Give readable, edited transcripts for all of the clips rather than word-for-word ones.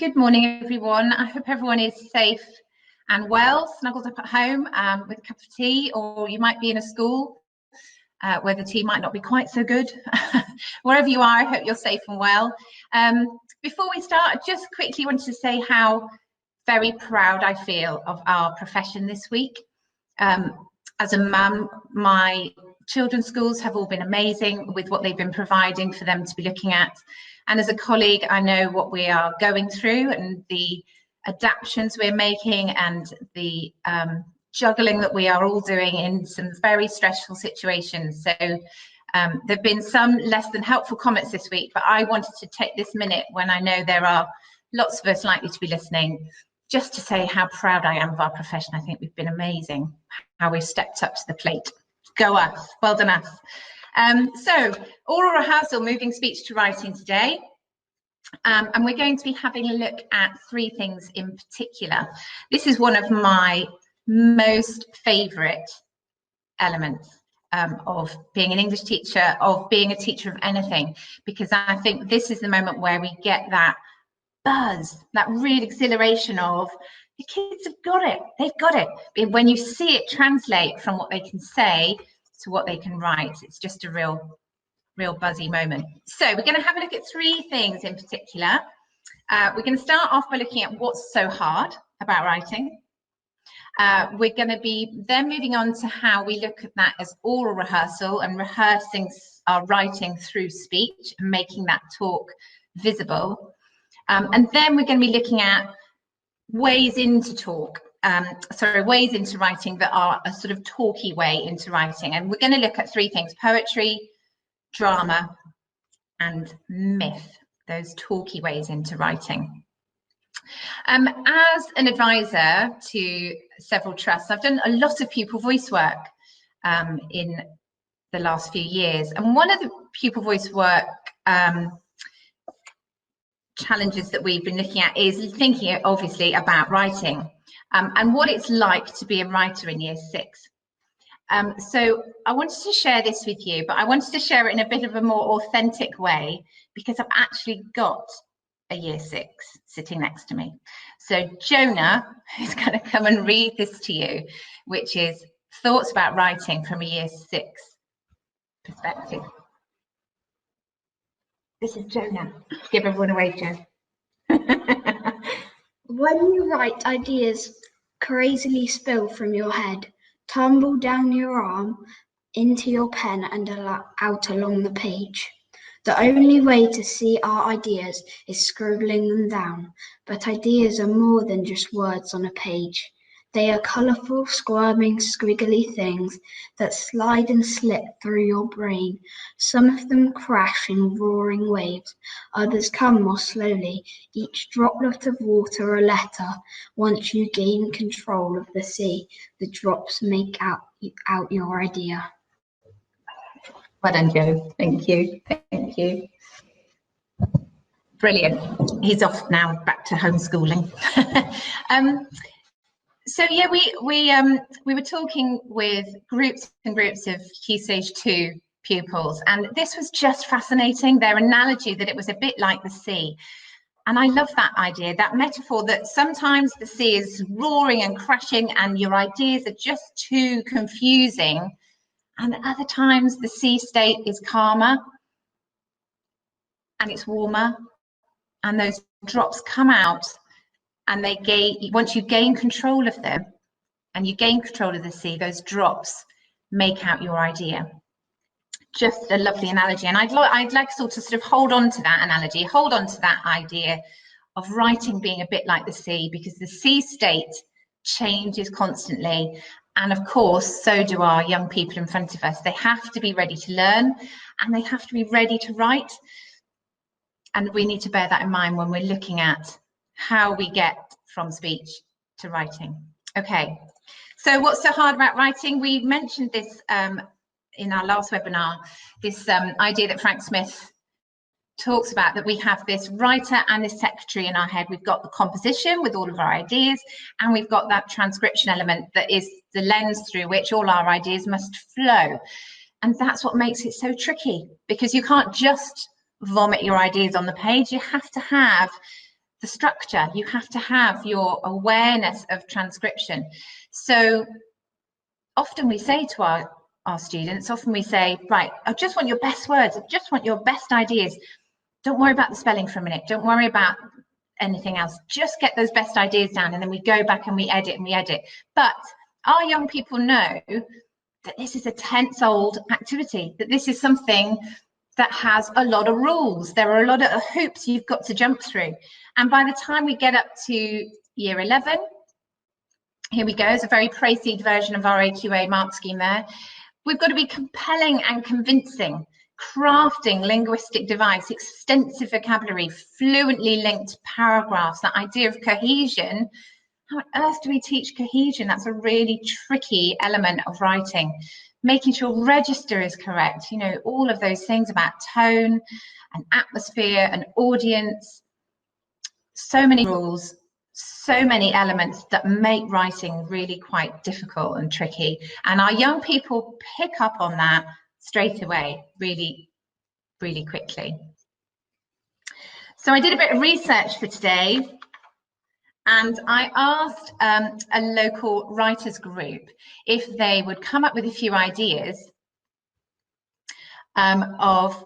Good morning, everyone. I hope everyone is safe and well, snuggled up at home with a cup of tea, or you might be in a school where the tea might not be quite so good. Wherever you are, I hope you're safe and well. Before we start, I just quickly wanted to say how very proud I feel of our profession this week. As a mum, my children's schools have all been amazing with what they've been providing for them to be looking at. And as a colleague, I know what we are going through and the adaptations we're making and the juggling that we are all doing in some very stressful situations. So there have been some less than helpful comments this week, but I wanted to take this minute when I know there are lots of us likely to be listening, just to say how proud I am of our profession. I think we've been amazing, how we've stepped up to the plate. Go us, well done us. So oral rehearsal, moving speech to writing today. And we're going to be having a look at three things in particular. This is one of my most favourite elements of being an English teacher, of being a teacher of anything, because I think this is the moment where we get that buzz, that real exhilaration of the kids have got it, they've got it. When you see it translate from what they can say to what they can write, it's just a real buzzy moment. So we're going to have a look at three things in particular. We're going to start off by looking at what's so hard about writing. We're going to be then moving on to how we look at that as oral rehearsal and rehearsing our writing through speech and making that talk visible. And then we're going to be looking at ways into ways into writing that are a sort of talky way into writing. And we're going to look at three things: poetry, drama, and myth, those talky ways into writing. As an advisor to several trusts, I've done a lot of pupil voice work in the last few years. And one of the pupil voice work challenges that we've been looking at is thinking obviously about writing and what it's like to be a writer in year 6. So I wanted to share this with you, but I wanted to share it in a bit of a more authentic way because I've actually got a year 6 sitting next to me. So Jonah is going to come and read this to you, which is thoughts about writing from a year 6 perspective. This is Jonah. Give everyone a wave, Jo. When you write, ideas crazily spill from your head, tumble down your arm, into your pen and out along the page. The only way to see our ideas is scribbling them down, but ideas are more than just words on a page. They are colourful, squirming, squiggly things that slide and slip through your brain. Some of them crash in roaring waves, others come more slowly, each droplet of water a letter. Once you gain control of the sea, the drops make out your idea. Well done, Jo. Thank you. Thank you. Brilliant. He's off now, back to homeschooling. So yeah, we were talking with groups and groups of Key Stage 2 pupils, and this was just fascinating, their analogy that it was a bit like the sea. And I love that idea, that metaphor that sometimes the sea is roaring and crashing and your ideas are just too confusing, and other times the sea state is calmer and it's warmer, and those drops come out. And once you gain control of them and you gain control of the sea, those drops make out your idea. Just a lovely analogy. And I'd like us all to sort of hold on to that analogy, hold on to that idea of writing being a bit like the sea, because the sea state changes constantly. And of course, so do our young people in front of us. They have to be ready to learn and they have to be ready to write. And we need to bear that in mind when we're looking at how we get from speech to writing. Okay, so what's so hard about writing? We mentioned this in our last webinar, this idea that Frank Smith talks about, that we have this writer and this secretary in our head. We've got the composition with all of our ideas, and we've got that transcription element that is the lens through which all our ideas must flow. And that's what makes it so tricky, because you can't just vomit your ideas on the page. You have to have the structure. You have to have your awareness of transcription. So often we say to our students, right, I just want your best words, I just want your best ideas. Don't worry about the spelling for a minute. Don't worry about anything else. Just get those best ideas down, and then we go back and we edit. But our young people know that this is a tense-old activity, that this is something that has a lot of rules. There are a lot of hoops you've got to jump through. And by the time we get up to year 11, here we go, it's a very proceed version of our AQA mark scheme there. We've got to be compelling and convincing, crafting linguistic device, extensive vocabulary, fluently linked paragraphs, that idea of cohesion. How on earth do we teach cohesion? That's a really tricky element of writing. Making sure register is correct, you know, all of those things about tone and atmosphere and audience. So many rules, so many elements that make writing really quite difficult and tricky. And our young people pick up on that straight away, really, really quickly. So I did a bit of research for today, and I asked a local writers group if they would come up with a few ideas of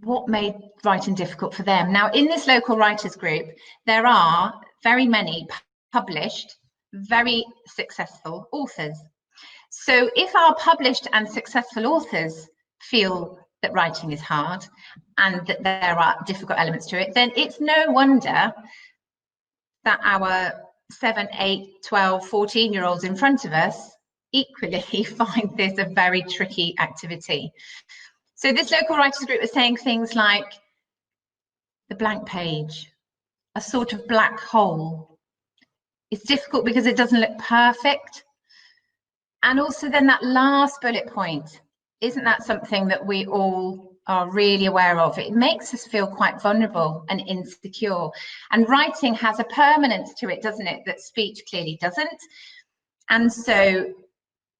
what made writing difficult for them. Now, in this local writers group, there are very many published, very successful authors. So if our published and successful authors feel that writing is hard and that there are difficult elements to it, then it's no wonder that our 7, 8, 12, 14-year-olds in front of us equally find this a very tricky activity. So this local writers group was saying things like the blank page, a sort of black hole. It's difficult because it doesn't look perfect. And also then that last bullet point, isn't that something that we all are really aware of? It makes us feel quite vulnerable and insecure. And writing has a permanence to it, doesn't it, that speech clearly doesn't. And so,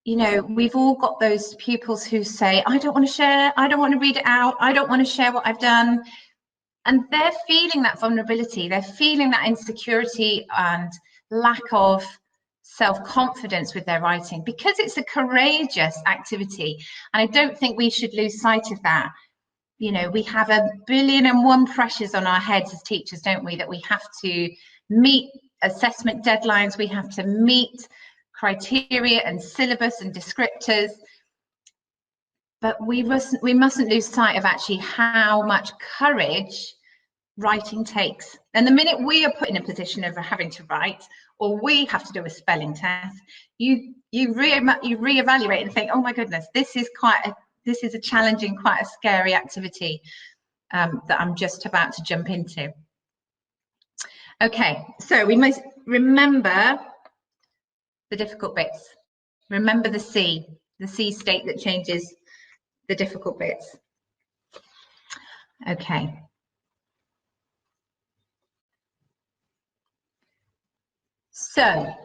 you know, we've all got those pupils who say, I don't want to share, I don't want to read it out, I don't want to share what I've done. And they're feeling that vulnerability, they're feeling that insecurity and lack of self-confidence with their writing, because it's a courageous activity. And I don't think we should lose sight of that. You know, we have 1,000,000,001 pressures on our heads as teachers, don't we? That we have to meet assessment deadlines, we have to meet criteria and syllabus and descriptors, but we mustn't lose sight of actually how much courage writing takes. And the minute we are put in a position of having to write, or we have to do a spelling test, you reevaluate and think, oh my goodness, this is a challenging, quite a scary activity that I'm just about to jump into. Okay, so we must remember the difficult bits. Remember the C state that changes the difficult bits. Okay. So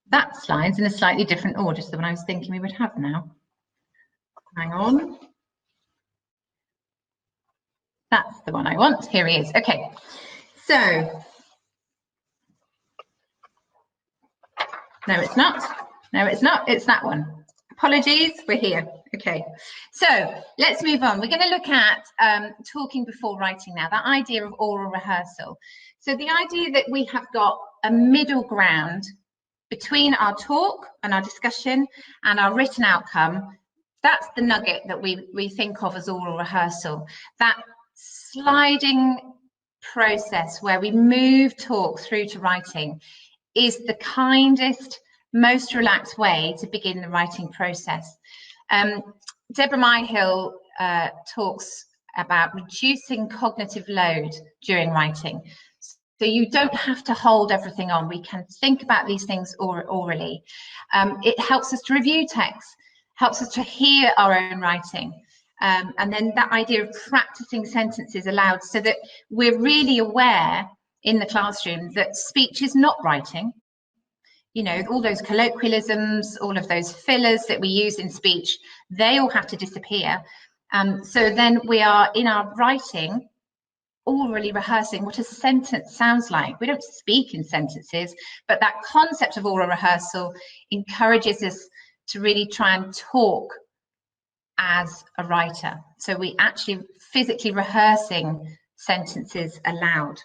that slide's in a slightly different order to the one I was thinking we would have now. Hang on. That's the one I want. Here he is. Okay. So no, it's not. No, it's not. It's that one. Apologies, we're here. Okay, so let's move on. We're going to look at talking before writing now, that idea of oral rehearsal. So the idea that we have got a middle ground between our talk and our discussion and our written outcome, that's the nugget that we think of as oral rehearsal. That sliding process where we move talk through to writing is the kindest, most relaxed way to begin the writing process. Deborah Myhill talks about reducing cognitive load during writing. So you don't have to hold everything on. We can think about these things orally. It helps us to review text, helps us to hear our own writing. And then that idea of practicing sentences aloud so that we're really aware in the classroom that speech is not writing. You know, all those colloquialisms, all of those fillers that we use in speech, they all have to disappear. So then we are in our writing orally rehearsing what a sentence sounds like. We don't speak in sentences, but that concept of oral rehearsal encourages us to really try and talk as a writer. So we actually physically rehearsing sentences aloud.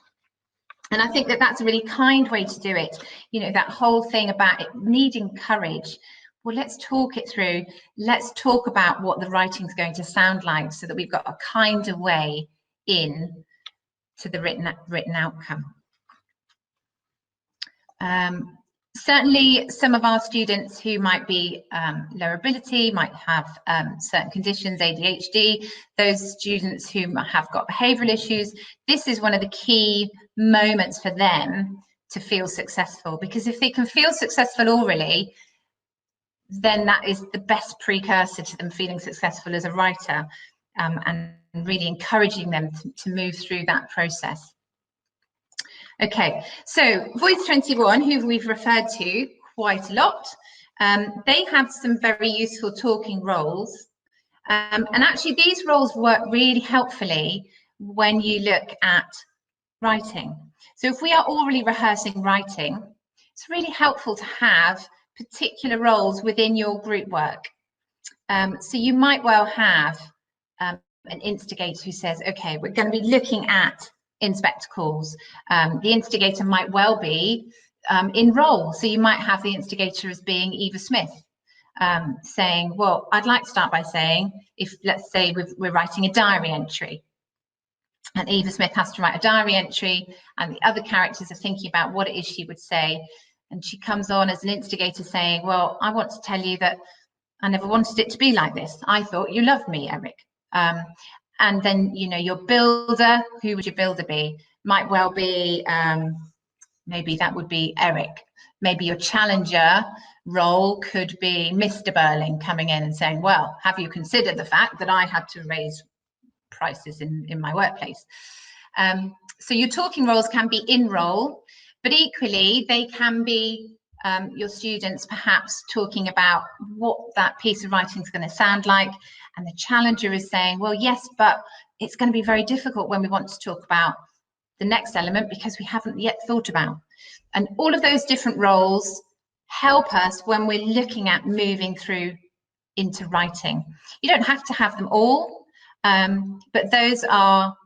And I think that that's a really kind way to do it. You know, that whole thing about it needing courage. Well, let's talk it through. Let's talk about what the writing's going to sound like so that we've got a kinder way in to the written outcome. Certainly, some of our students who might be lower ability, might have certain conditions, ADHD, those students who have got behavioural issues, this is one of the key moments for them to feel successful, because if they can feel successful orally, then that is the best precursor to them feeling successful as a writer, and really encouraging them to move through that process. Okay, so Voice 21, who we've referred to quite a lot, they have some very useful talking roles. And actually these roles work really helpfully when you look at writing. So if we are orally rehearsing writing, it's really helpful to have particular roles within your group work. So you might well have an instigator who says, okay, we're going to be looking at in spectacles. The instigator might well be in role. So you might have the instigator as being Eva Smith, saying, well, I'd like to start by saying, if let's say we're writing a diary entry, and Eva Smith has to write a diary entry, and the other characters are thinking about what it is she would say. And she comes on as an instigator saying, well, I want to tell you that I never wanted it to be like this. I thought you loved me, Eric. And then, you know, your builder, who would your builder be? Might well be, maybe that would be Eric. Maybe your challenger role could be Mr. Burling coming in and saying, well, have you considered the fact that I had to raise prices in my workplace? So your talking roles can be in role, but equally they can be your students perhaps talking about what that piece of writing is going to sound like, and the challenger is saying, well, yes, but it's going to be very difficult when we want to talk about the next element because we haven't yet thought about. And all of those different roles help us when we're looking at moving through into writing. You don't have to have them all, but those are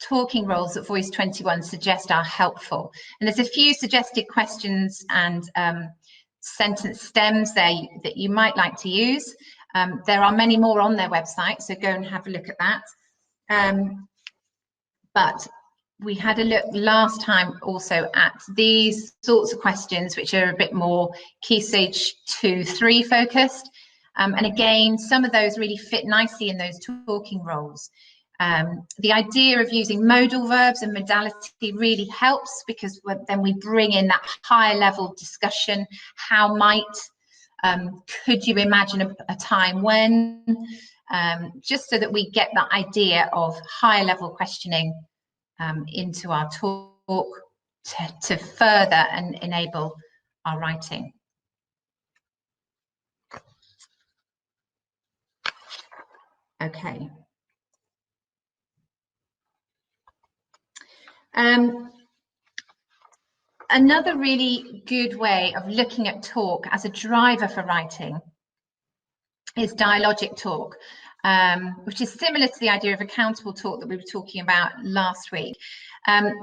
talking roles that Voice 21 suggest are helpful. And there's a few suggested questions and sentence stems there that you might like to use. There are many more on their website, so go and have a look at that. But we had a look last time also at these sorts of questions, which are a bit more Key Stage 2-3 focused. And again, some of those really fit nicely in those talking roles. The idea of using modal verbs and modality really helps, because then we bring in that higher level discussion. How might, could you imagine a time when, just so that we get that idea of higher level questioning into our talk to further and enable our writing. Okay. Another really good way of looking at talk as a driver for writing is dialogic talk, which is similar to the idea of accountable talk that we were talking about last week.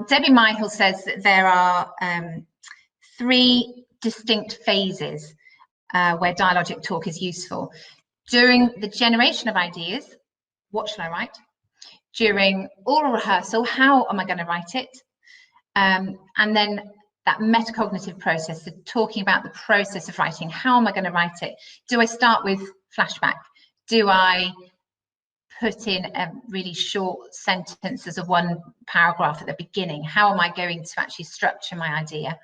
Debbie Michael says that there are 3 distinct phases where dialogic talk is useful. During the generation of ideas, what shall I write? During oral rehearsal, how am I going to write it? And then that metacognitive process, so talking about the process of writing. How am I going to write it? Do I start with flashback? Do I put in a really short sentence as a 1 paragraph at the beginning? How am I going to actually structure my idea?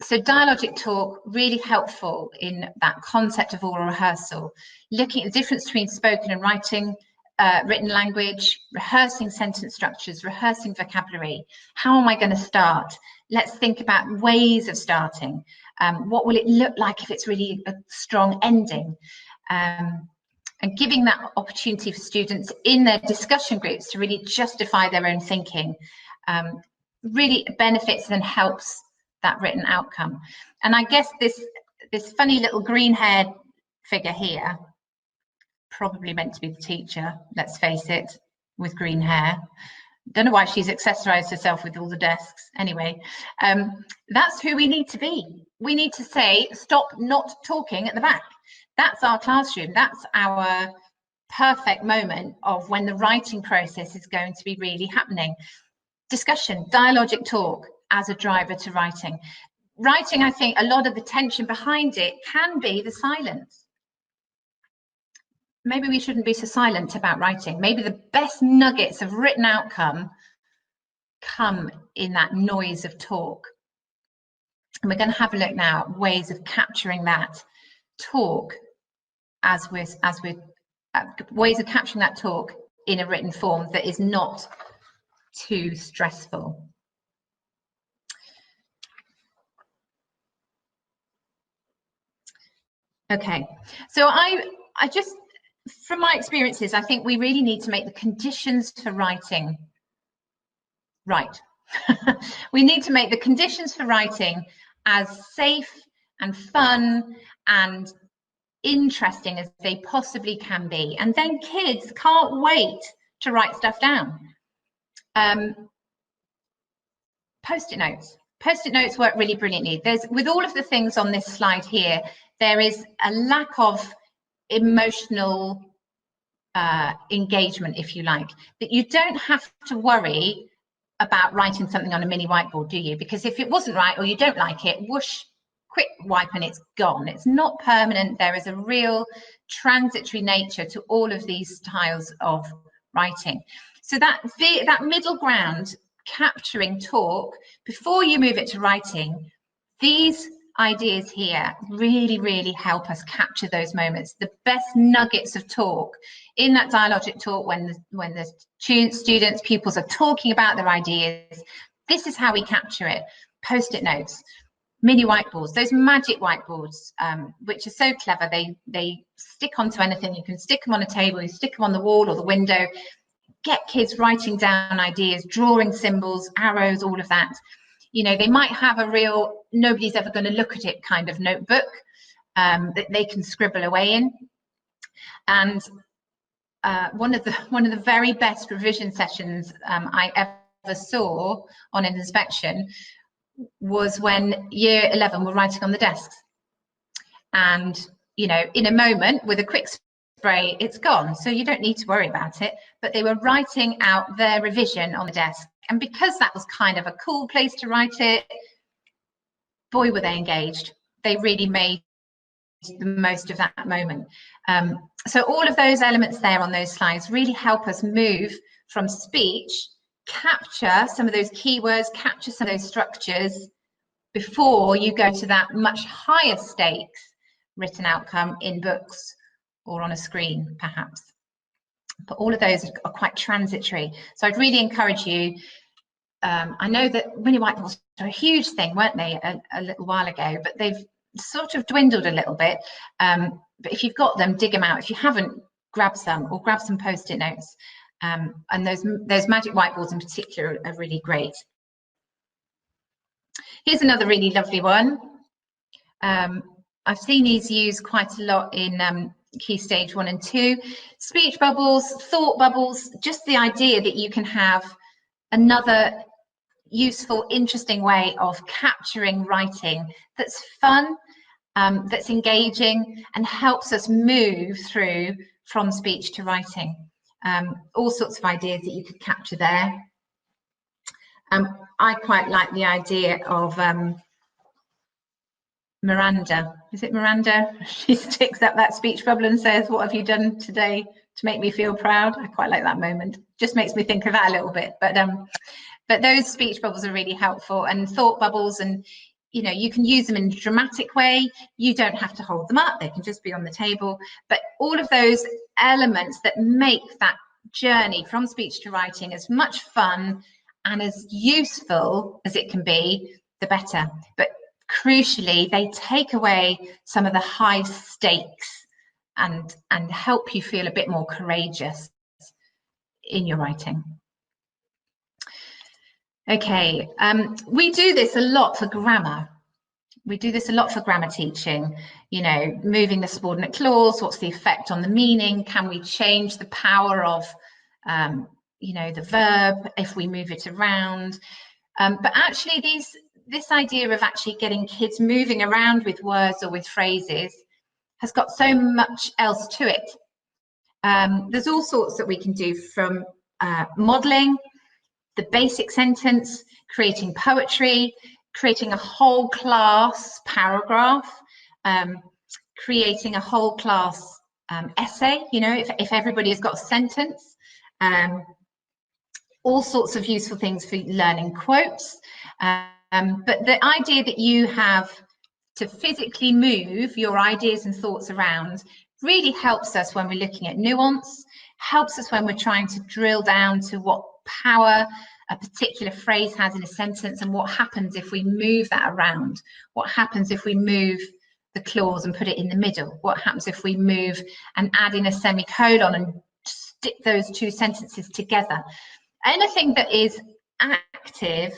So dialogic talk, really helpful in that concept of oral rehearsal, looking at the difference between spoken and writing, written language, rehearsing sentence structures, rehearsing vocabulary. How am I going to start? Let's think about ways of starting. What will it look like if it's really a strong ending? and giving that opportunity for students in their discussion groups to really justify their own thinking really benefits and helps that written outcome. And I guess this funny little green-haired figure here, probably meant to be the teacher, let's face it, with green hair. Don't know why she's accessorized herself with all the desks. Anyway, that's who we need to be. We need to say, stop not talking at the back. That's our classroom. That's our perfect moment of when the writing process is going to be really happening. Discussion, dialogic talk as a driver to writing. Writing, I think a lot of the tension behind it can be the silence. Maybe we shouldn't be so silent about writing. Maybe the best nuggets of written outcome come in that noise of talk. And we're going to have a look now at ways of capturing that talk ways of capturing that talk in a written form that is not too stressful. Okay, so I just, from my experiences, I think we really need to make the conditions for writing right. We need to make the conditions for writing as safe and fun and interesting as they possibly can be. And then kids can't wait to write stuff down. Post-it notes. Post-it notes work really brilliantly. With all of the things on this slide here, there is a lack of emotional engagement, if you like, that you don't have to worry about writing something on a mini whiteboard, do you? Because if it wasn't right or you don't like it, whoosh, quick wipe and it's gone. It's not permanent. There is a real transitory nature to all of these styles of writing. So that middle ground, capturing talk before you move it to writing, these ideas here really help us capture those moments, the best nuggets of talk in that dialogic talk when the students, pupils are talking about their ideas. This is how we capture it. Post-it notes, mini whiteboards, those magic whiteboards, which are so clever. They stick onto anything. You can stick them on a table, you stick them on the wall or the window. Get kids writing down ideas, drawing symbols, arrows, all of that. You know, they might have a real nobody's ever going to look at it kind of notebook that they can scribble away in. And one of the very best revision sessions I ever saw on an inspection was when year 11 were writing on the desks. And, you know, in a moment with a quick spray, it's gone. So you don't need to worry about it. But they were writing out their revision on the desk. And because that was kind of a cool place to write it, boy, were they engaged. They really made the most of that moment. So all of those elements there on those slides really help us move from speech, capture some of those keywords, capture some of those structures before you go to that much higher stakes written outcome in books or on a screen, perhaps. But all of those are quite transitory. So I'd really encourage you. I know that mini whiteboards are a huge thing, weren't they, a little while ago, but they've sort of dwindled a little bit. But if you've got them, dig them out. If you haven't, grab some, or grab some Post-it notes. And those magic whiteboards in particular are really great. Here's another really lovely one. I've seen these used quite a lot in Key Stage 1 and 2. Speech bubbles, thought bubbles, just the idea that you can have another useful, interesting way of capturing writing that's fun, that's engaging, and helps us move through from speech to writing. All sorts of ideas that you could capture there. I quite like the idea of Miranda. Is it Miranda? She sticks up that speech bubble and says, "What have you done today to make me feel proud?" I quite like that moment. Just makes me think of that a little bit. But those speech bubbles are really helpful, and thought bubbles, and you know, you can use them in a dramatic way. You don't have to hold them up. They can just be on the table. But all of those elements that make that journey from speech to writing as much fun and as useful as it can be, the better. But crucially, they take away some of the high stakes and help you feel a bit more courageous in your writing. Okay, we do this a lot for grammar. We do this a lot for grammar teaching, you know, moving the subordinate clause, what's the effect on the meaning? Can we change the power of, you know, the verb if we move it around? But actually this idea of actually getting kids moving around with words or with phrases has got so much else to it. There's all sorts that we can do, from modelling, the basic sentence, creating poetry, creating a whole class paragraph, creating a whole class essay, you know, if everybody has got a sentence, all sorts of useful things for learning quotes. But the idea that you have to physically move your ideas and thoughts around really helps us when we're looking at nuance, helps us when we're trying to drill down to what power a particular phrase has in a sentence and what happens if we move that around. What happens if we move the clause and put it in the middle? What happens if we move and add in a semicolon and stick those two sentences together? Anything that is active,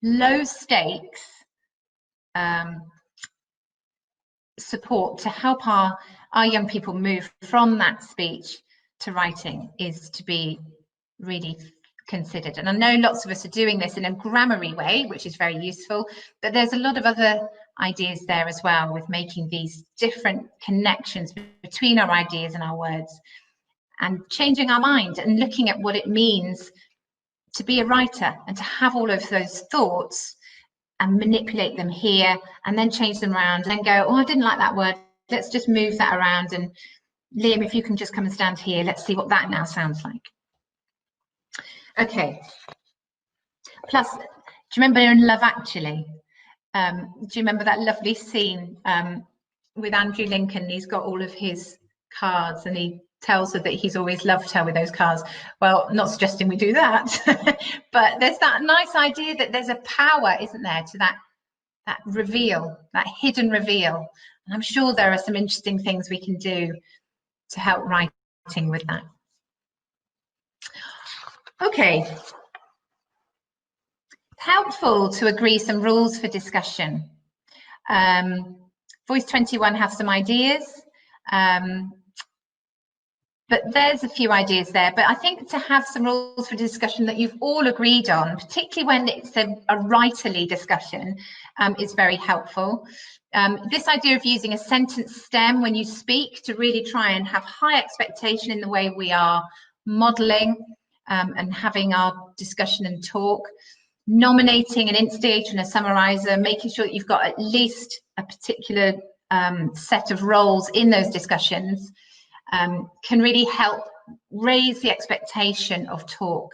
low stakes support to help our young people move from that speech to writing is to be really considered. And I know lots of us are doing this in a grammary way, which is very useful, but there's a lot of other ideas there as well, with making these different connections between our ideas and our words, and changing our mind and looking at what it means to be a writer and to have all of those thoughts and manipulate them here and then change them around and then go, oh, I didn't like that word, let's just move that around, and Liam, if you can just come and stand here, let's see what that now sounds like. Okay. Plus, do you remember in Love Actually? Do you remember that lovely scene with Andrew Lincoln? He's got all of his cards and he tells her that he's always loved her with those cards. Well, not suggesting we do that, but there's that nice idea that there's a power, isn't there, to that reveal, that hidden reveal. And I'm sure there are some interesting things we can do to help writing with that. Okay. Helpful to agree some rules for discussion. Voice 21 has some ideas, but there's a few ideas there. But I think to have some rules for discussion that you've all agreed on, particularly when it's a writerly discussion, is very helpful. This idea of using a sentence stem when you speak to really try and have high expectation in the way we are modelling and having our discussion and talk. Nominating an instigator and a summariser, making sure that you've got at least a particular set of roles in those discussions, can really help raise the expectation of talk.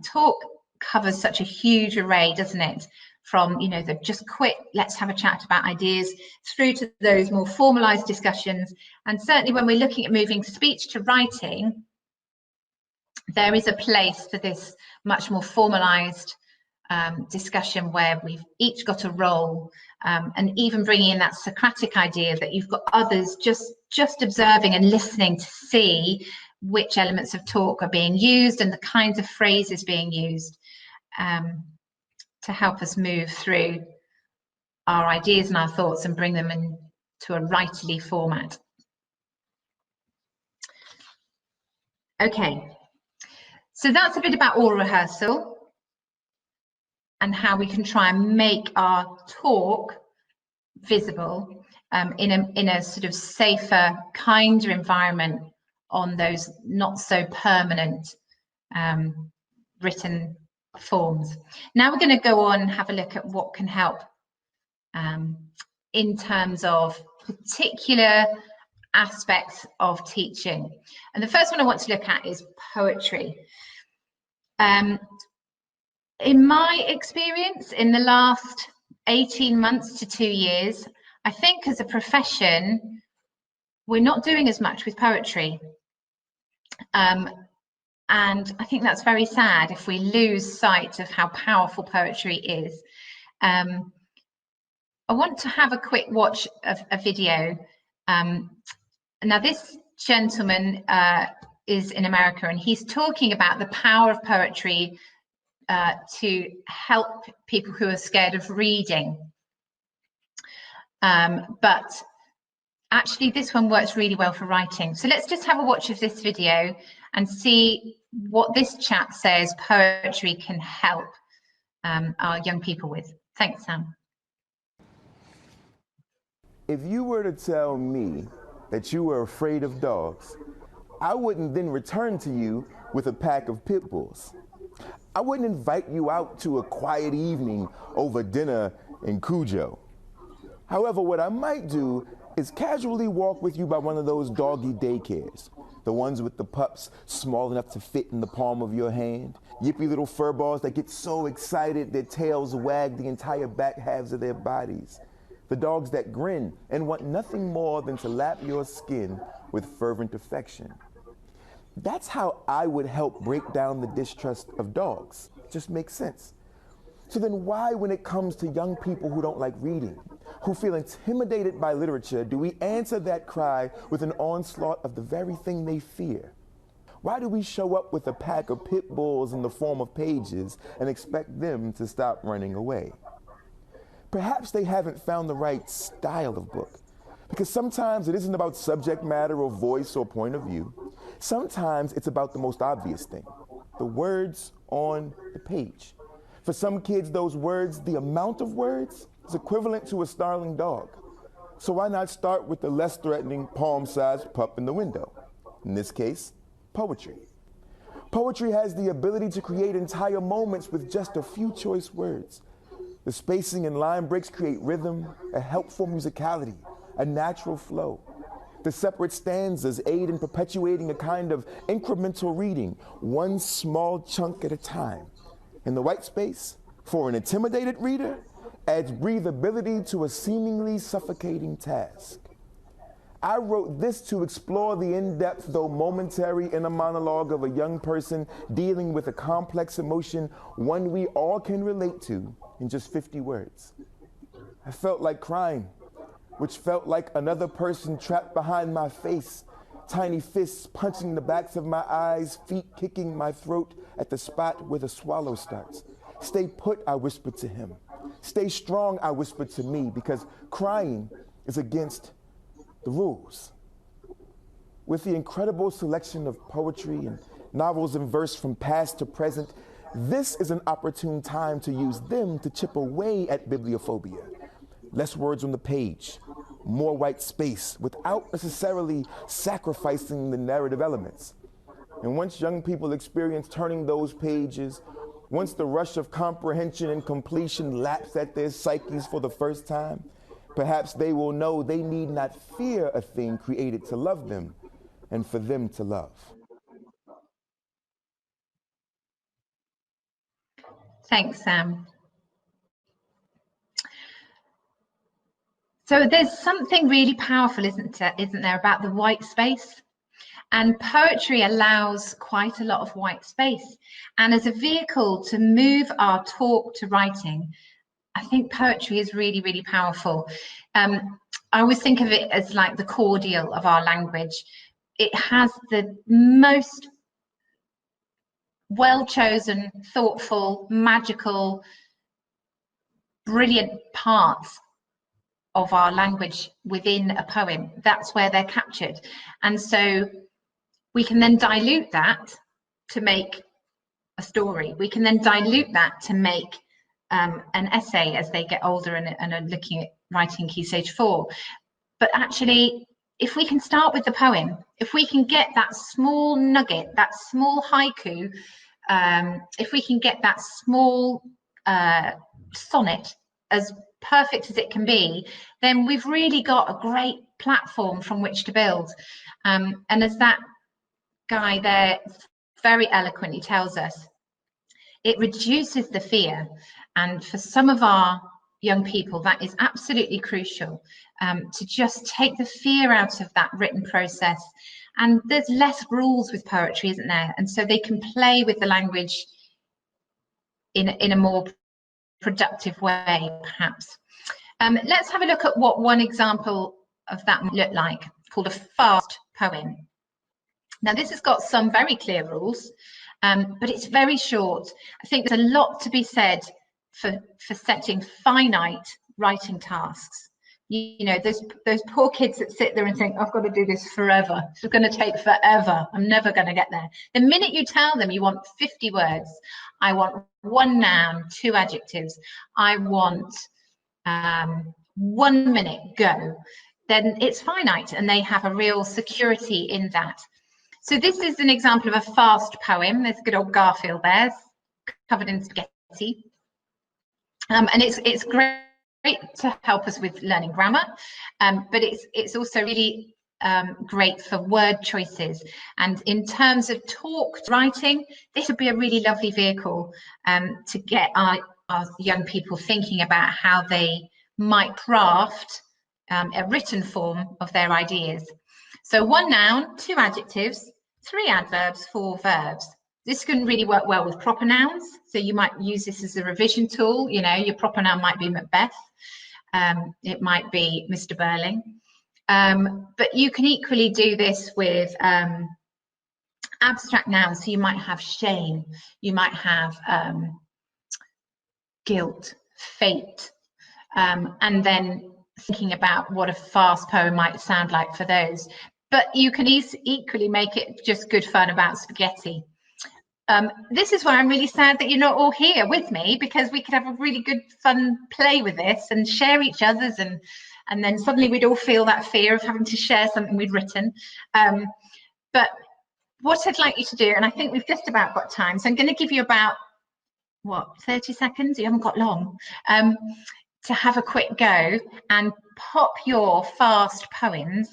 Talk covers such a huge array, doesn't it? From, you know, the just quick, let's have a chat about ideas, through to those more formalised discussions. And certainly when we're looking at moving speech to writing, there is a place for this much more formalised discussion where we've each got a role, and even bringing in that Socratic idea that you've got others just observing and listening to see which elements of talk are being used and the kinds of phrases being used, to help us move through our ideas and our thoughts and bring them into a writerly format. Okay, so that's a bit about oral rehearsal and how we can try and make our talk visible in a sort of safer, kinder environment on those not so permanent written forms. Now we're going to go on and have a look at what can help in terms of particular aspects of teaching. And the first one I want to look at is poetry. In my experience, in the last 18 months to 2 years, I think as a profession, we're not doing as much with poetry. And I think that's very sad if we lose sight of how powerful poetry is. I want to have a quick watch of a video Now, this gentleman is in America, and he's talking about the power of poetry to help people who are scared of reading. But actually, this one works really well for writing. So let's just have a watch of this video and see what this chap says poetry can help our young people with. Thanks, Sam. If you were to tell me that you were afraid of dogs, I wouldn't then return to you with a pack of pit bulls. I wouldn't invite you out to a quiet evening over dinner in Cujo. However, what I might do is casually walk with you by one of those doggy daycares, the ones with the pups small enough to fit in the palm of your hand, yippy little fur balls that get so excited their tails wag the entire back halves of their bodies, the dogs that grin and want nothing more than to lap your skin with fervent affection. That's how I would help break down the distrust of dogs. Just makes sense. So then why, when it comes to young people who don't like reading, who feel intimidated by literature, do we answer that cry with an onslaught of the very thing they fear? Why do we show up with a pack of pit bulls in the form of pages and expect them to stop running away? Perhaps they haven't found the right style of book, because sometimes it isn't about subject matter or voice or point of view. Sometimes it's about the most obvious thing, the words on the page. For some kids, those words, the amount of words, is equivalent to a starving dog. So why not start with the less threatening palm-sized pup in the window? In this case, poetry. Poetry has the ability to create entire moments with just a few choice words. The spacing and line breaks create rhythm, a helpful musicality, a natural flow. The separate stanzas aid in perpetuating a kind of incremental reading, one small chunk at a time. And the white space, for an intimidated reader, adds breathability to a seemingly suffocating task. I wrote this to explore the in-depth, though momentary, inner monologue of a young person dealing with a complex emotion, one we all can relate to, in just 50 words. I felt like crying, which felt like another person trapped behind my face, tiny fists punching the backs of my eyes, feet kicking my throat at the spot where the swallow starts. Stay put, I whispered to him. Stay strong, I whispered to me, because crying is against the rules. With the incredible selection of poetry and novels in verse from past to present, this is an opportune time to use them to chip away at bibliophobia. Less words on the page, more white space, without necessarily sacrificing the narrative elements. And once young people experience turning those pages, once the rush of comprehension and completion laps at their psyches for the first time, perhaps they will know they need not fear a thing created to love them and for them to love. Thanks, Sam. So there's something really powerful, isn't there, about the white space? And poetry allows quite a lot of white space. And as a vehicle to move our talk to writing, I think poetry is really, really powerful. I always think of it as like the cordial of our language. It has the most well-chosen, thoughtful, magical, brilliant parts of our language within a poem. That's where they're captured. And so we can then dilute that to make a story. We can then dilute that to make an essay as they get older and are looking at writing Key Stage 4. But actually, if we can start with the poem, if we can get that small nugget, that small haiku, if we can get that small sonnet as perfect as it can be, then we've really got a great platform from which to build. And as that guy there very eloquently tells us, it reduces the fear. And for some of our young people, that is absolutely crucial, to just take the fear out of that written process. And there's less rules with poetry, isn't there? And so they can play with the language in a more productive way, perhaps. Let's have a look at what one example of that might look like. called a fast poem. Now, this has got some very clear rules, but it's very short. I think there's a lot to be said for setting finite writing tasks. You know, those poor kids that sit there and think, I've got to do this forever. It's going to take forever. I'm never going to get there. The minute you tell them you want 50 words, I want 1 noun, 2 adjectives, I want 1 minute, go, then it's finite and they have a real security in that. So this is an example of a fast poem. There's good old Garfield there, covered in spaghetti. And it's great to help us with learning grammar, but it's also really great for word choices. And in terms of talked writing, this would be a really lovely vehicle to get our young people thinking about how they might craft a written form of their ideas. So 1 noun, 2 adjectives, 3 adverbs, 4 verbs. This can really work well with proper nouns. So you might use this as a revision tool. You know, your proper noun might be Macbeth. It might be Mr. Burling. But you can equally do this with abstract nouns. So you might have shame. You might have guilt, fate. And then thinking about what a fast poem might sound like for those. But you can equally make it just good fun about spaghetti. This is why I'm really sad that you're not all here with me, because we could have a really good fun play with this and share each other's, and then suddenly we'd all feel that fear of having to share something we'd written. But what I'd like you to do, and I think we've just about got time, so I'm going to give you about, what, 30 seconds? You haven't got long. To have a quick go and pop your fast poems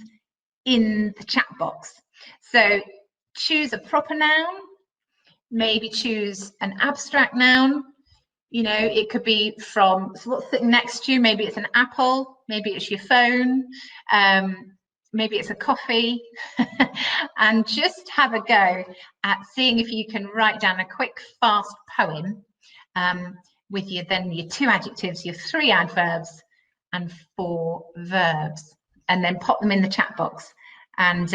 in the chat box. So choose a proper noun, maybe choose an abstract noun. You know, it could be from, so what's sitting next to you? Maybe it's an apple, maybe it's your phone, maybe it's a coffee. And just have a go at seeing if you can write down a quick fast poem with your 2 adjectives, your 3 adverbs and 4 verbs, and then pop them in the chat box. And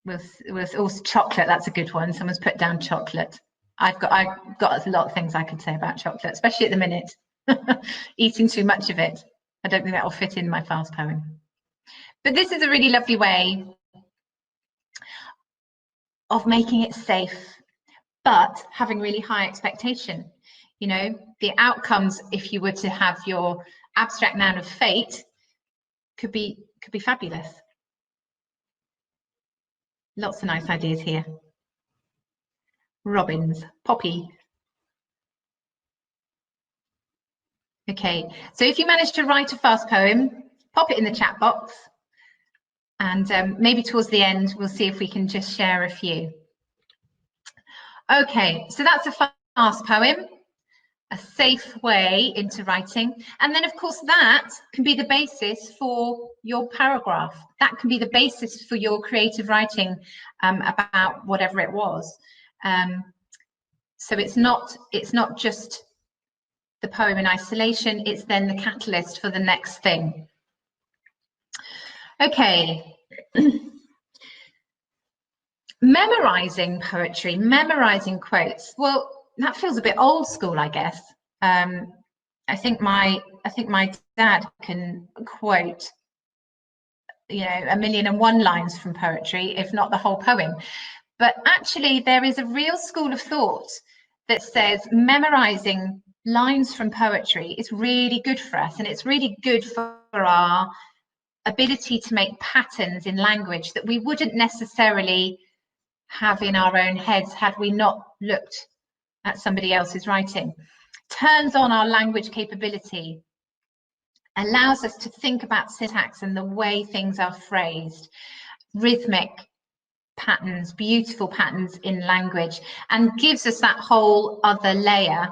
with also chocolate, that's a good one. Someone's put down chocolate. I've got a lot of things I could say about chocolate, especially at the minute. Eating too much of it. I don't think that will fit in my fast poem. But this is a really lovely way of making it safe, but having really high expectation. You know, the outcomes, if you were to have your abstract noun of fate, could be fabulous. Lots of nice ideas here. Robins, poppy. Okay, so if you manage to write a fast poem, pop it in the chat box, and maybe towards the end we'll see if we can just share a few. Okay, so that's a fast poem, a safe way into writing, and then of course that can be the basis for your paragraph. That can be the basis for your creative writing about whatever it was. So it's not just the poem in isolation, it's then the catalyst for the next thing. Okay. Memorizing poetry, memorizing quotes. Well, that feels a bit old school, I guess. I think my dad can quote, you know, 1,000,001 lines from poetry, if not the whole poem. But actually, there is a real school of thought that says memorizing lines from poetry is really good for us, and it's really good for our ability to make patterns in language that we wouldn't necessarily have in our own heads had we not looked at somebody else's writing. Turns on our language capability, allows us to think about syntax and the way things are phrased, rhythmic patterns, beautiful patterns in language, and gives us that whole other layer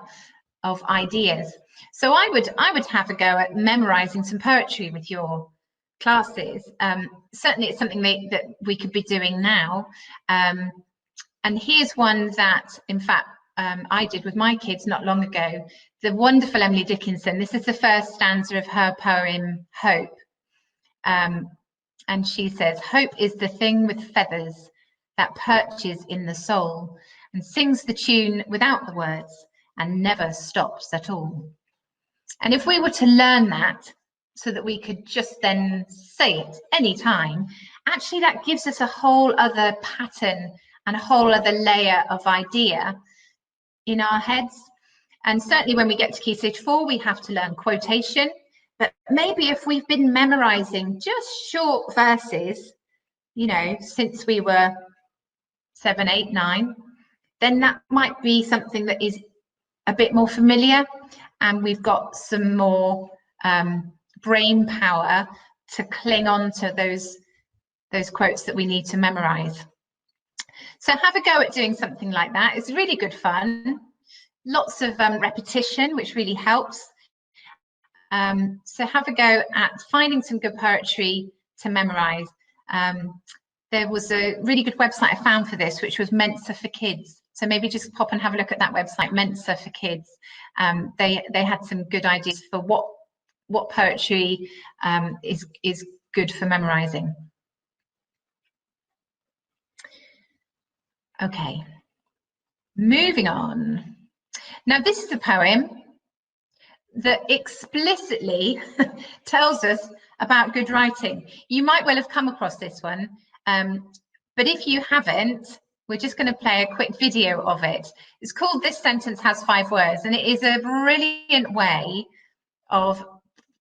of ideas. So I would have a go at memorizing some poetry with your classes. Certainly it's something that we could be doing now. And here's one that, in fact, I did with my kids not long ago. The wonderful Emily Dickinson. This is the first stanza of her poem, Hope. And she says, hope is the thing with feathers that perches in the soul and sings the tune without the words and never stops at all. And if we were to learn that so that we could just then say it anytime, actually that gives us a whole other pattern and a whole other layer of idea in our heads. And certainly when we get to Key Stage 4, we have to learn quotation. But maybe if we've been memorizing just short verses, you know, since we were 7, 8, 9, then that might be something that is a bit more familiar, and we've got some more brain power to cling on to those quotes that we need to memorize. So have a go at doing something like that. It's really good fun. Lots of repetition, which really helps. So have a go at finding some good poetry to memorize. There was a really good website I found for this, which was Mensa for Kids. So maybe just pop and have a look at that website, Mensa for Kids. They had some good ideas for what poetry is good for memorizing. Okay, moving on. Now this is a poem that explicitly tells us about good writing. You might well have come across this one, but if you haven't, we're just going to play a quick video of it. It's called This Sentence Has 5 Words, and it is a brilliant way of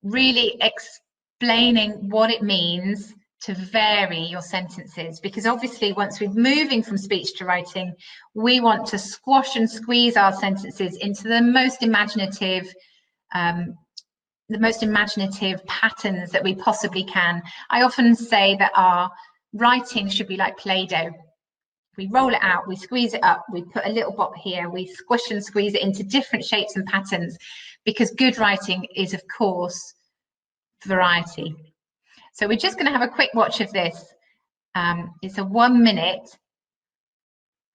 really explaining what it means to vary your sentences, because obviously once we're moving from speech to writing, we want to squash and squeeze our sentences into the most imaginative patterns that we possibly can. I often say that our writing should be like Play-Doh. We roll it out, we squeeze it up, we put a little bot here, we squish and squeeze it into different shapes and patterns, because good writing is, of course, variety. So we're just going to have a quick watch of this. It's a 1-minute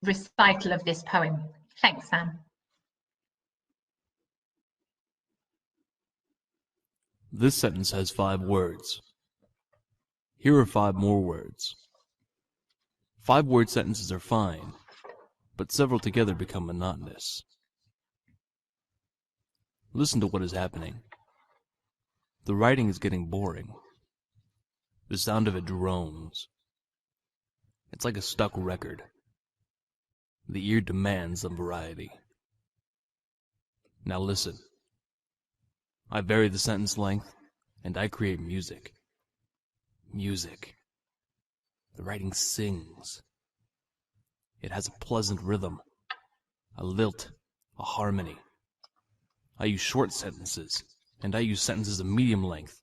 recital of this poem. Thanks, Sam. This sentence has 5 words. Here are 5 more words. 5-word sentences are fine, but several together become monotonous. Listen to what is happening. The writing is getting boring. The sound of it drones. It's like a stuck record. The ear demands some variety. Now listen. I vary the sentence length, and I create music. Music. The writing sings. It has a pleasant rhythm, a lilt, a harmony. I use short sentences, and I use sentences of medium length.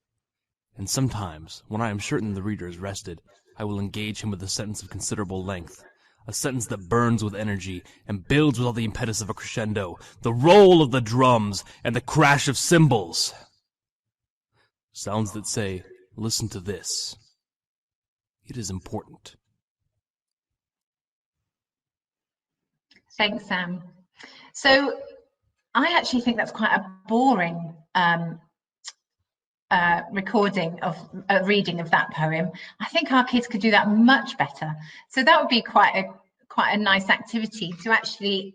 And sometimes, when I am certain the reader is rested, I will engage him with a sentence of considerable length, a sentence that burns with energy and builds with all the impetus of a crescendo, the roll of the drums and the crash of cymbals. Sounds that say, listen to this. It is important. Thanks, Sam. So I actually think that's quite a boring recording of a reading of that poem. I think our kids could do that much better. So that would be quite a nice activity, to actually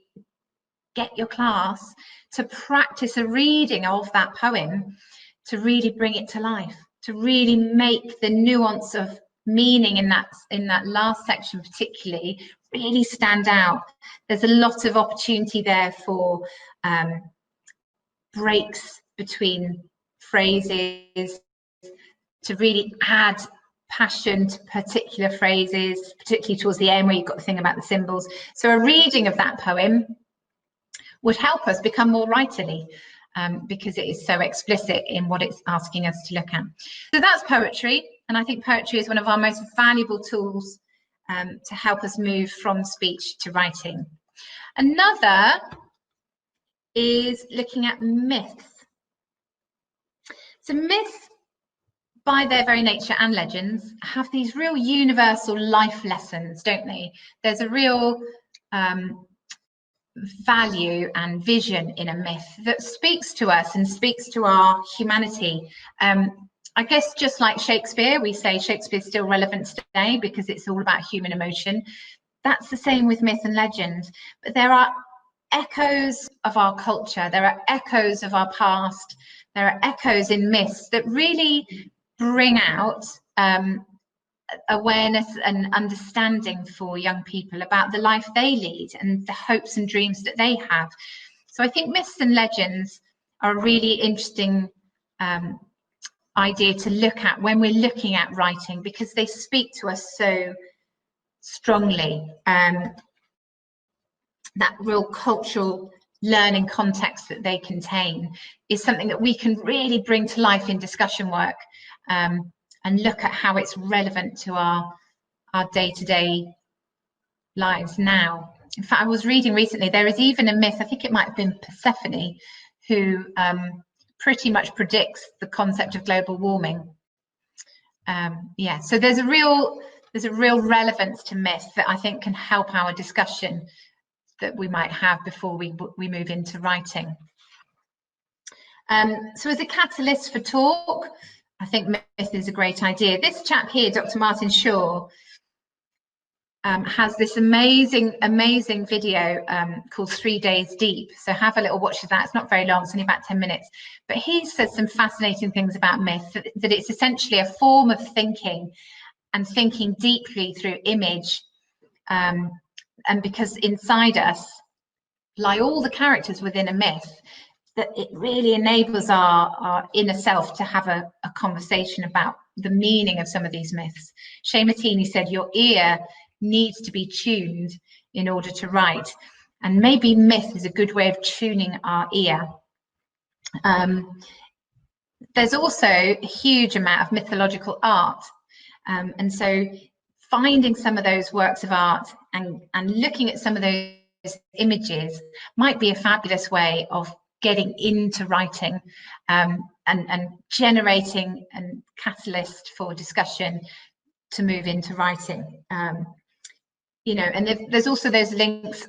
get your class to practice a reading of that poem, to really bring it to life, to really make the nuance of meaning in that last section particularly really stand out. There's a lot of opportunity there for breaks between phrases, to really add passion to particular phrases, particularly towards the end where you've got the thing about the symbols. So a reading of that poem would help us become more writerly, because it is so explicit in what it's asking us to look at. So that's poetry, and I think poetry is one of our most valuable tools to help us move from speech to writing. Another is looking at myths. So myths, by their very nature, and legends, have these real universal life lessons, don't they? There's a real value and vision in a myth that speaks to us and speaks to our humanity. I guess just like Shakespeare, we say Shakespeare's still relevant today because it's all about human emotion. That's the same with myth and legend. But there are echoes of our culture, there are echoes of our past, there are echoes in myths that really bring out awareness and understanding for young people about the life they lead and the hopes and dreams that they have. So I think myths and legends are a really interesting idea to look at when we're looking at writing, because they speak to us so strongly. That real cultural learning context that they contain is something that we can really bring to life in discussion work, and look at how it's relevant to our day-to-day lives now. In fact, I was reading recently, there is even a myth, I think it might have been Persephone, who pretty much predicts the concept of global warming. Yeah, so there's a real relevance to myth that I think can help our discussion that we might have before we move into writing. So as a catalyst for talk, I think myth is a great idea. This chap here, Dr. Martin Shaw, has this amazing video called 3 Days Deep. So have a little watch of that. It's not very long, it's only about 10 minutes. But he says some fascinating things about myth, that it's essentially a form of thinking, and thinking deeply through image. And because inside us lie all the characters within a myth, that it really enables our inner self to have a conversation about the meaning of some of these myths. Shay Matini said, your ear needs to be tuned in order to write. And maybe myth is a good way of tuning our ear. There's also a huge amount of mythological art. And so finding some of those works of art and looking at some of those images might be a fabulous way of getting into writing, and generating a catalyst for discussion to move into writing. You know, and there's also those links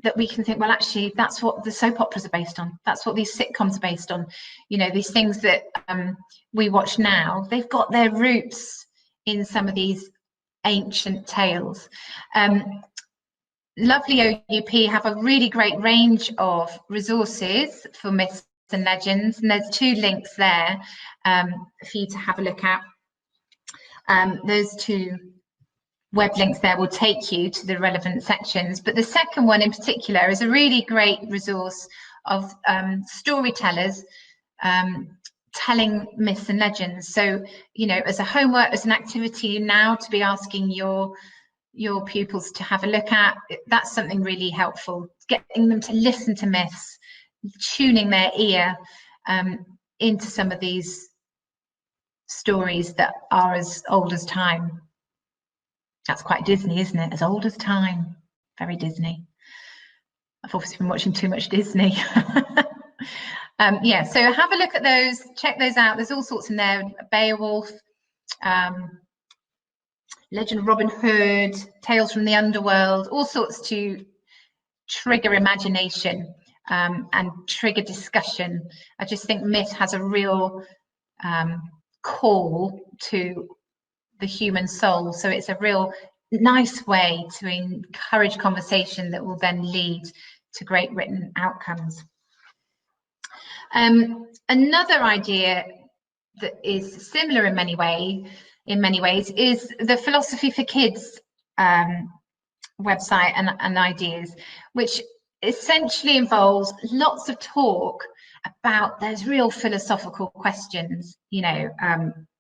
that we can think, well, actually, that's what the soap operas are based on. That's what these sitcoms are based on. You know, these things that we watch now, they've got their roots in some of these ancient tales. Lovely OUP have a really great range of resources for myths and legends, and there's 2 links there for you to have a look at. Those 2 web links there will take you to the relevant sections, but the second one in particular is a really great resource of storytellers telling myths and legends. So, you know, as a homework, as an activity now to be asking your pupils to have a look at, that's something really helpful, getting them to listen to myths, tuning their ear into some of these stories that are as old as time. That's quite Disney, isn't it? As old as time. Very Disney. I've obviously been watching too much Disney. Yeah, so have a look at those, check those out. There's all sorts in there. Beowulf, Legend of Robin Hood, Tales from the Underworld, all sorts to trigger imagination and trigger discussion. I just think myth has a real call to the human soul. So it's a real nice way to encourage conversation that will then lead to great written outcomes. Another idea that is similar in many ways is the Philosophy for Kids website and ideas, which essentially involves lots of talk about those real philosophical questions, you know,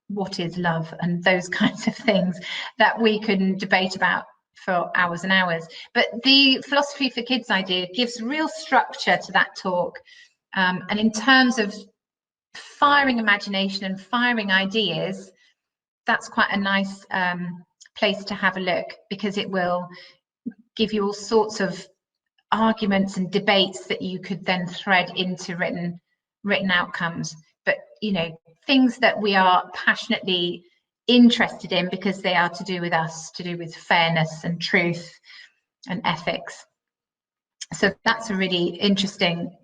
what is love and those kinds of things that we can debate about for hours and hours. But the Philosophy for Kids idea gives real structure to that talk, and in terms of firing imagination and firing ideas, that's quite a nice place to have a look, because it will give you all sorts of arguments and debates that you could then thread into written outcomes. But, you know, things that we are passionately interested in because they are to do with us, to do with fairness and truth and ethics. So that's a really interesting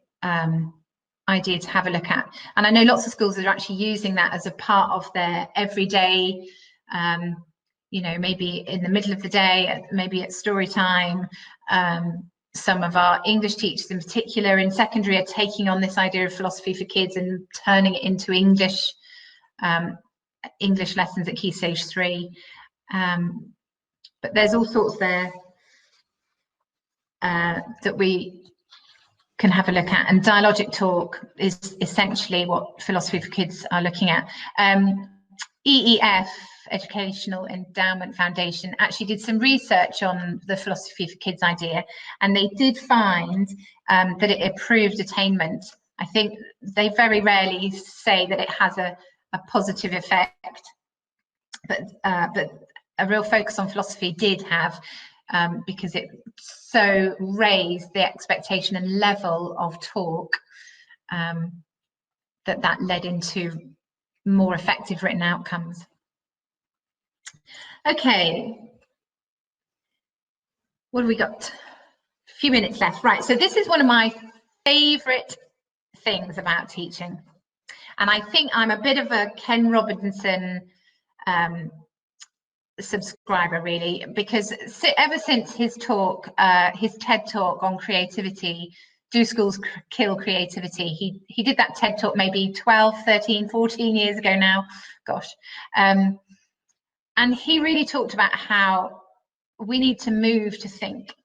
idea to have a look at. And I know lots of schools are actually using that as a part of their everyday, you know, maybe in the middle of the day, maybe at story time. Some of our English teachers in particular in secondary are taking on this idea of philosophy for kids and turning it into English lessons at Key Stage 3. But there's all sorts there that we can have a look at, and dialogic talk is essentially what philosophy for kids are looking at. EEF, Educational Endowment Foundation, actually did some research on the philosophy for kids idea, and they did find that it improved attainment. I think they very rarely say that it has a positive effect, but a real focus on philosophy did have, because it so raised the expectation and level of talk, that led into more effective written outcomes. Okay, what have we got? A few minutes left. Right, so this is one of my favourite things about teaching. And I think I'm a bit of a Ken Robinson subscriber, really, because ever since his talk, his TED talk on creativity, Do Schools Kill Creativity? He did that TED talk maybe 12, 13, 14 years ago now, gosh. And he really talked about how we need to move to think.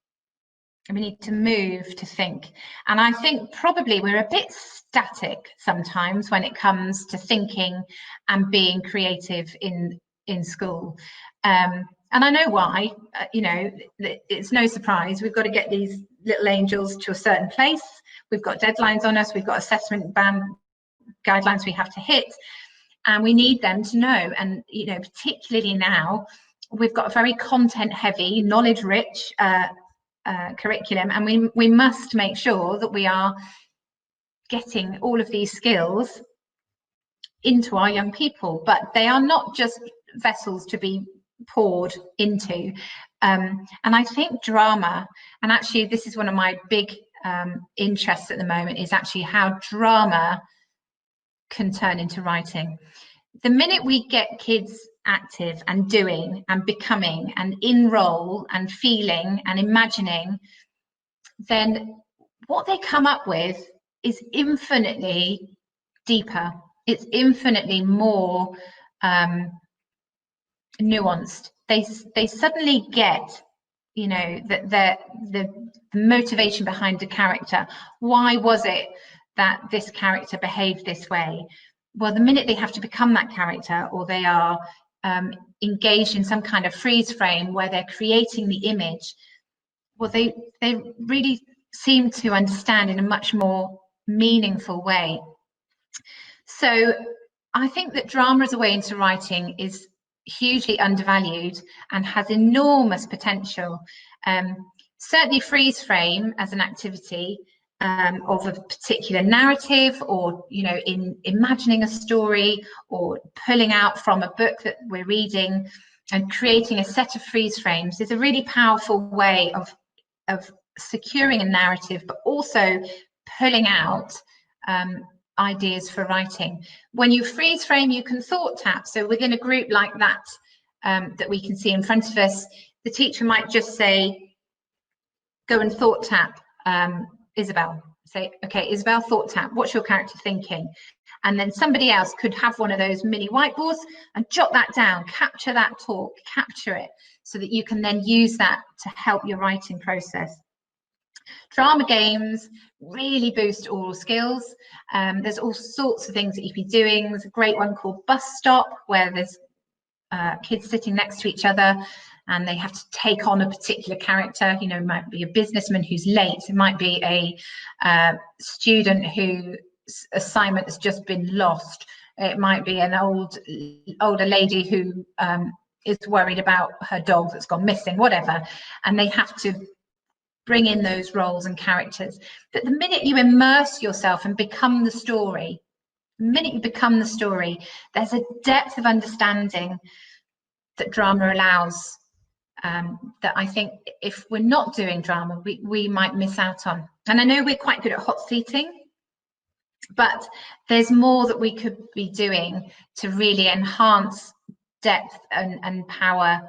We need to move to think. And I think probably we're a bit static sometimes when it comes to thinking and being creative in school. And I know why. You know, it's no surprise. We've got to get these little angels to a certain place. We've got deadlines on us. We've got assessment guidelines we have to hit. And we need them to know. And, you know, particularly now, we've got a very content-heavy, knowledge-rich curriculum, and we must make sure that we are getting all of these skills into our young people. But they are not just vessels to be poured into. And I think drama, and actually this is one of my big interests at the moment, is actually how drama can turn into writing. The minute we get kids active and doing and becoming and in role and feeling and imagining, then what they come up with is infinitely deeper. It's infinitely more nuanced. They suddenly get, you know, the motivation behind the character. Why was it that this character behaved this way? Well, the minute they have to become that character, or they are engaged in some kind of freeze frame where they're creating the image, well, they really seem to understand in a much more meaningful way. So I think that drama as a way into writing is hugely undervalued and has enormous potential. Certainly freeze frame as an activity of a particular narrative, or, you know, in imagining a story or pulling out from a book that we're reading and creating a set of freeze frames, is a really powerful way of securing a narrative, but also pulling out ideas for writing. When you freeze frame, you can thought tap. So within a group like that, that we can see in front of us, the teacher might just say, go and thought tap Isabel. Say, okay, Isabel, thought tap, what's your character thinking? And then somebody else could have one of those mini whiteboards and jot that down, capture that talk, capture it, so that you can then use that to help your writing process. Drama games really boost oral skills. There's all sorts of things that you can be doing. There's a great one called Bus Stop, where there's kids sitting next to each other and they have to take on a particular character. You know, it might be a businessman who's late. It might be a student whose assignment has just been lost. It might be an older lady who is worried about her dog that's gone missing, whatever. And they have to bring in those roles and characters. But the minute you immerse yourself and become the story, the minute you become the story, there's a depth of understanding that drama allows, that I think if we're not doing drama, we might miss out on. And I know we're quite good at hot seating, But there's more that we could be doing to really enhance depth and power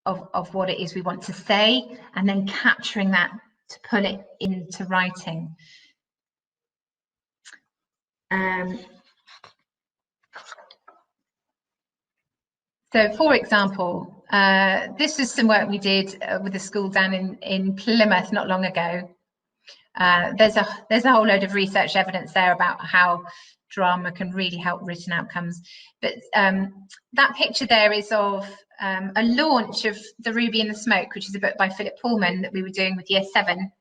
of what it is we want to say, and then capturing that to pull it into writing. So, for example, this is some work we did with a school down in Plymouth not long ago. There's a whole load of research evidence there about how drama can really help written outcomes. But that picture there is of a launch of The Ruby and the Smoke, which is a book by Philip Pullman that we were doing with Year 7.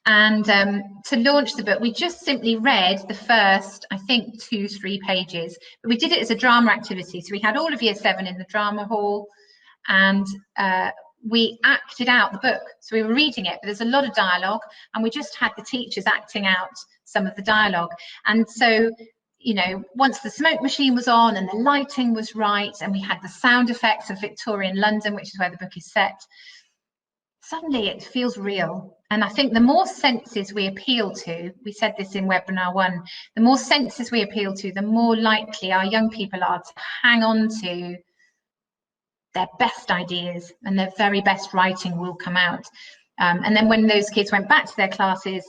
And to launch the book, we just simply read the first, I think, 2-3 pages. But we did it as a drama activity. So we had all of Year 7 in the drama hall, and we acted out the book. So we were reading it, but there's a lot of dialogue, and we just had the teachers acting out some of the dialogue. And so, you know, once the smoke machine was on and the lighting was right, and we had the sound effects of Victorian London, which is where the book is set, suddenly it feels real. And I think the more senses we appeal to, we said this in webinar 1, the more senses we appeal to, the more likely our young people are to hang on to their best ideas, and their very best writing will come out. And then when those kids went back to their classes,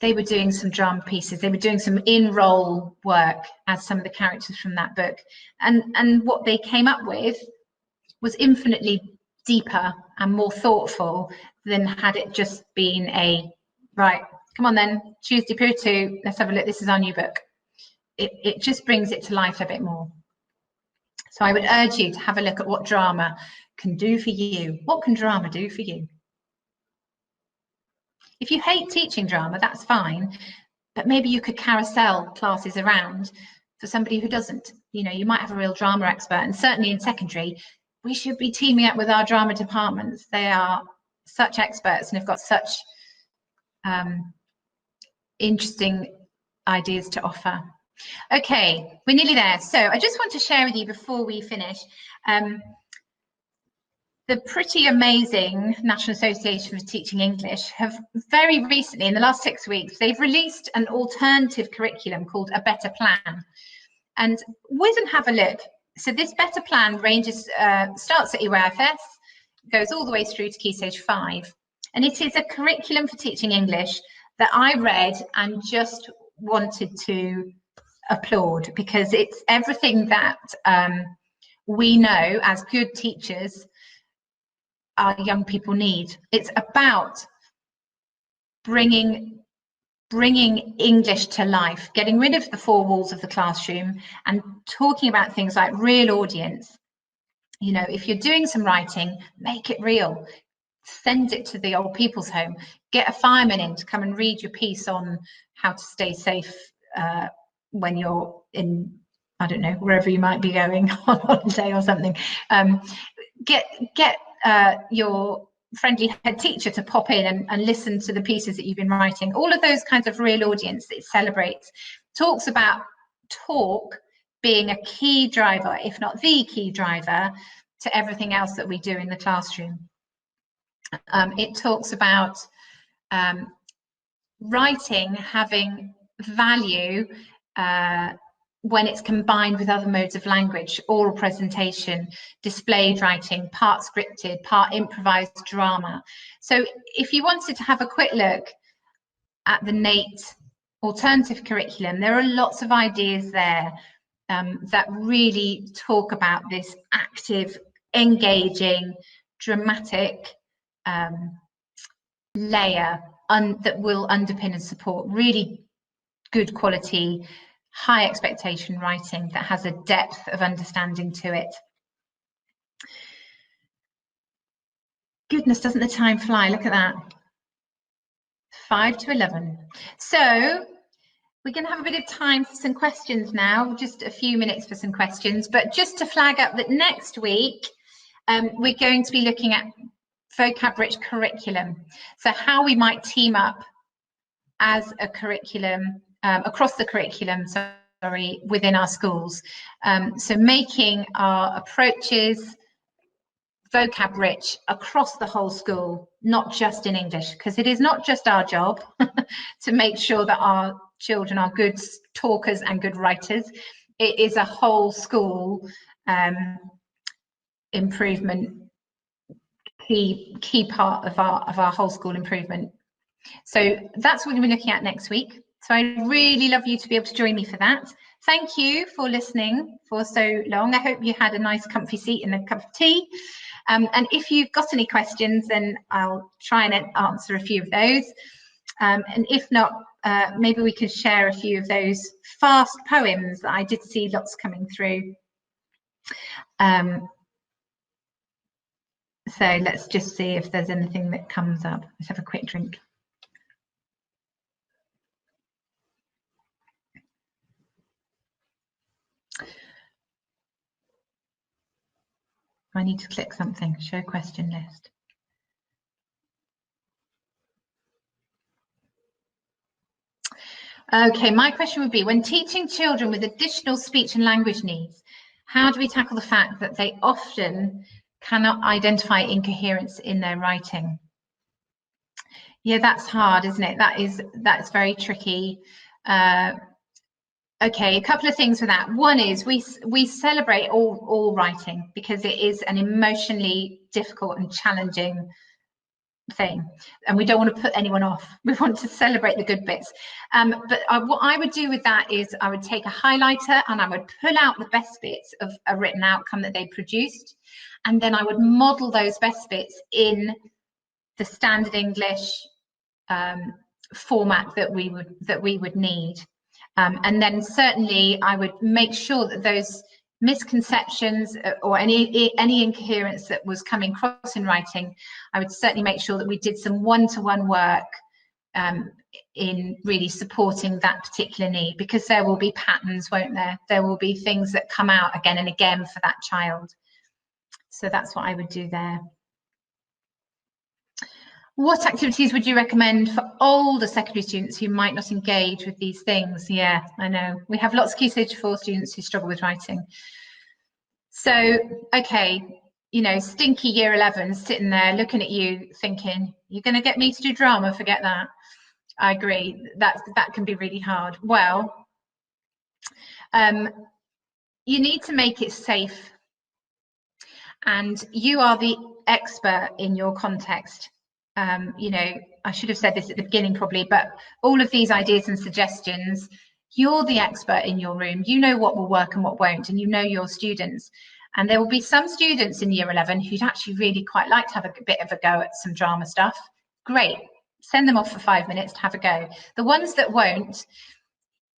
they were doing some drama pieces, they were doing some in-role work as some of the characters from that book. And what they came up with was infinitely deeper and more thoughtful than had it just been a, right, come on then, Tuesday period 2, let's have a look, this is our new book. It just brings it to life a bit more. So I would urge you to have a look at what drama can do for you. What can drama do for you? If you hate teaching drama, that's fine, but maybe you could carousel classes around for somebody who doesn't. You know, you might have a real drama expert, and certainly in secondary, we should be teaming up with our drama departments. They are such experts and have got such interesting ideas to offer. Okay, we're nearly there. So I just want to share with you before we finish, the pretty amazing National Association for Teaching English have very recently, in the last 6 weeks, they've released an alternative curriculum called A Better Plan. And whiz and have a look. So this Better Plan ranges, starts at EYFS, goes all the way through to Key Stage 5. And it is a curriculum for teaching English that I read and just wanted to applaud, because it's everything that we know as good teachers our young people need. It's about bringing English to life, getting rid of the 4 walls of the classroom and talking about things like real audience. You know, if you're doing some writing, make it real. Send it to the old people's home. Get a fireman in to come and read your piece on how to stay safe when you're in, I don't know, wherever you might be going on holiday or something. Get your friendly head teacher to pop in and listen to the pieces that you've been writing. All of those kinds of real audience that it celebrates. Talks about talk being a key driver, if not the key driver, to everything else that we do in the classroom. It talks about writing having value when it's combined with other modes of language, oral presentation, displayed writing, part scripted, part improvised drama. So if you wanted to have a quick look at the NATE alternative curriculum, there are lots of ideas there that really talk about this active, engaging, dramatic layer that will underpin and support really good quality, high expectation writing that has a depth of understanding to it. Goodness, doesn't the time fly? Look at that. 5 to 11. So we're going to have a bit of time for some questions now, just a few minutes for some questions, but just to flag up that next week we're going to be looking at vocab-rich curriculum. So how we might team up as a curriculum, across the curriculum, sorry, within our schools. So making our approaches vocab rich across the whole school, not just in English, because it is not just our job to make sure that our children are good talkers and good writers. It is a whole school improvement, key part of our whole school improvement. So that's what we're looking at next week. So I'd really love you to be able to join me for that. Thank you for listening for so long. I hope you had a nice comfy seat and a cup of tea. And if you've got any questions, then I'll try and answer a few of those. And if not, maybe we can share a few of those fast poems that I did see lots coming through. So let's just see if there's anything that comes up. Let's have a quick drink. I need to click something, show question list. Okay, my question would be, when teaching children with additional speech and language needs, how do we tackle the fact that they often cannot identify incoherence in their writing? Yeah, that's hard, isn't it? That's very tricky. Okay, a couple of things with that. One is we celebrate all writing because it is an emotionally difficult and challenging thing, and we don't want to put anyone off. We want to celebrate the good bits. But what I would do with that is I would take a highlighter and I would pull out the best bits of a written outcome that they produced, and then I would model those best bits in the standard English format that we would need. And then certainly I would make sure that those misconceptions or any incoherence that was coming across in writing, I would certainly make sure that we did some one-to-one work in really supporting that particular need, because there will be patterns, won't there? There will be things that come out again and again for that child. So that's what I would do there. What activities would you recommend for older secondary students who might not engage with these things? Yeah, I know. We have lots of Key Stage 4 students who struggle with writing. So, okay, you know, stinky year 11 sitting there looking at you thinking, you're going to get me to do drama? Forget that. I agree. That can be really hard. Well, you need to make it safe. And you are the expert in your context. You know, I should have said this at the beginning probably, but all of these ideas and suggestions, you're the expert in your room. You know what will work and what won't, and you know your students. And there will be some students in year 11 who'd actually really quite like to have a bit of a go at some drama stuff. Great, send them off for 5 minutes to have a go. The ones that won't,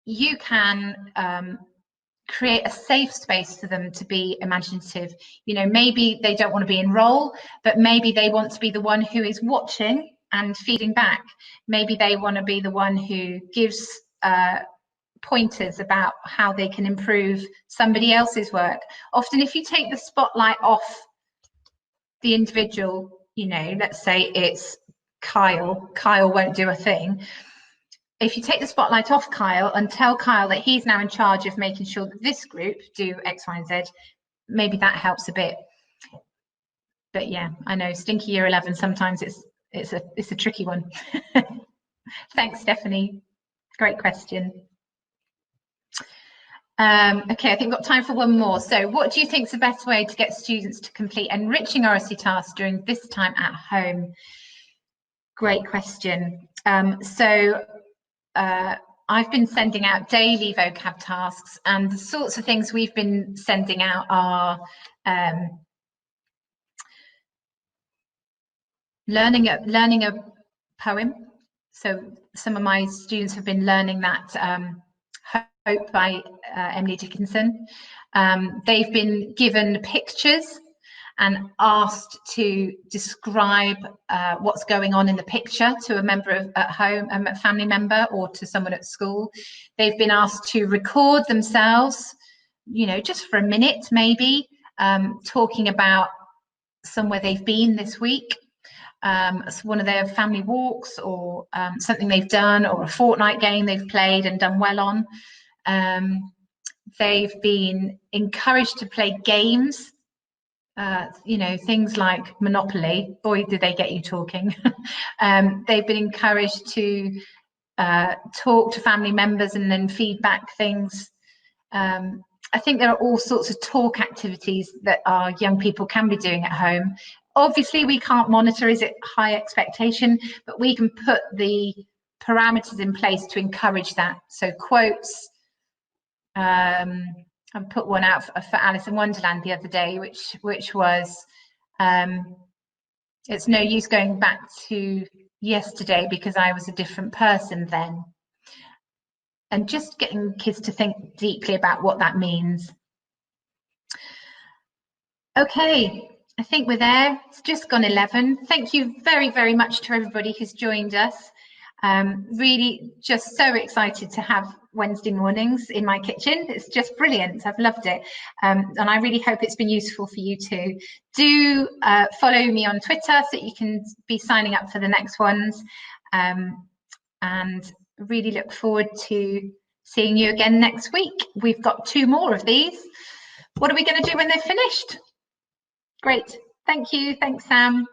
you can create a safe space for them to be imaginative. You know, maybe they don't want to be in role, but maybe they want to be the one who is watching and feeding back. Maybe they want to be the one who gives pointers about how they can improve somebody else's work. Often if you take the spotlight off the individual, you know, let's say it's Kyle won't do a thing. If you take the spotlight off Kyle and tell Kyle that he's now in charge of making sure that this group do X, Y, and Z, maybe that helps a bit. But yeah, I know stinky year 11, sometimes it's a tricky one. Thanks, Stephanie. Great question. Okay, I think we've got time for one more. So what do you think is the best way to get students to complete enriching oracy tasks during this time at home? Great question. I've been sending out daily vocab tasks, and the sorts of things we've been sending out are learning a poem. So some of my students have been learning that Hope by Emily Dickinson. They've been given pictures and asked to describe what's going on in the picture to a member at home, a family member, or to someone at school. They've been asked to record themselves, you know, just for a minute maybe, talking about somewhere they've been this week, one of their family walks, or something they've done, or a fortnight game they've played and done well on. They've been encouraged to play games you know, things like Monopoly, boy, do they get you talking. They've been encouraged to talk to family members and then feedback things. I think there are all sorts of talk activities that our young people can be doing at home. Obviously, we can't monitor, is it high expectation, but we can put the parameters in place to encourage that. So quotes, I put one out for Alice in Wonderland the other day, which was, it's no use going back to yesterday because I was a different person then. And just getting kids to think deeply about what that means. Okay, I think we're there. It's just gone 11. Thank you very, very much to everybody who's joined us. Really just so excited to have Wednesday mornings in my kitchen. It's just brilliant. I've loved it. And I really hope it's been useful for you too. Do follow me on Twitter so that you can be signing up for the next ones. And really look forward to seeing you again next week. We've got 2 more of these. What are we going to do when they're finished? Great. Thank you. Thanks, Sam.